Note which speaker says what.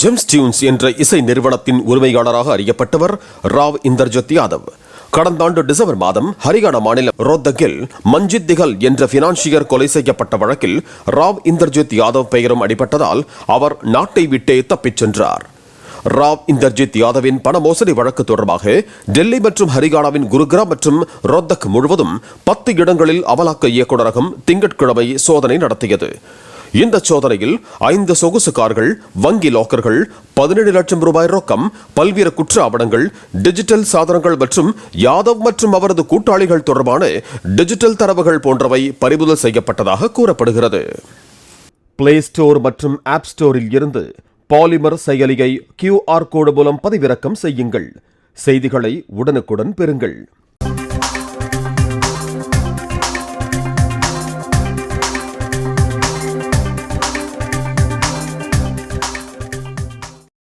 Speaker 1: Gems tunes என்ற இசை நிறுவனத்தின் உரிமையாளராக அறியப்பட்டவர் ராவ் இந்தர்ஜித் யாதவ். கடந்த ஆண்டு டிசம்பர் மாதம் ஹரியானா மாநிலம் ரோத்தகில் மஞ்சித் திகல் என்ற பினான்சியர் கொலை செய்யப்பட்ட வழக்கில் ராவ் இந்தர்ஜித் யாதவ் பெயரும் அடிபட்டதால் அவர் நாட்டை விட்டே தப்பிச் சென்றார். ராவ் இந்தர்ஜித் யாதவின் பண மோசடி வழக்கு தொடர்பாக டெல்லி மற்றும் ஹரியானாவின் குருகிராம் மற்றும் ரோத்தக் முழுவதும் 10 இடங்களில் அமலாக்க இயக்குநரகம் திங்கட்கிழமை சோதனை நடத்தியது. இந்த சோதனையில் 5 சொகுசு கார்கள், வங்கி லாக்கர்கள், 17 லட்சம் ரூபாய் ரொக்கம், பல்வேறு குற்ற ஆவணங்கள், டிஜிட்டல் சாதனங்கள் மற்றும் யாதவ் மற்றும் அவரது கூட்டாளிகள் தொடர்பான டிஜிட்டல் தரவுகள் போன்றவை பறிமுதல் செய்யப்பட்டதாக கூறப்படுகிறது. பிளே ஸ்டோர் மற்றும் ஆப் ஸ்டோரில் இருந்து பாலிமர் செயலியை QR கோடு மூலம் பதிவிறக்கம் செய்யுங்கள். செய்திகளை உடனுக்குடன் பெறுங்கள்.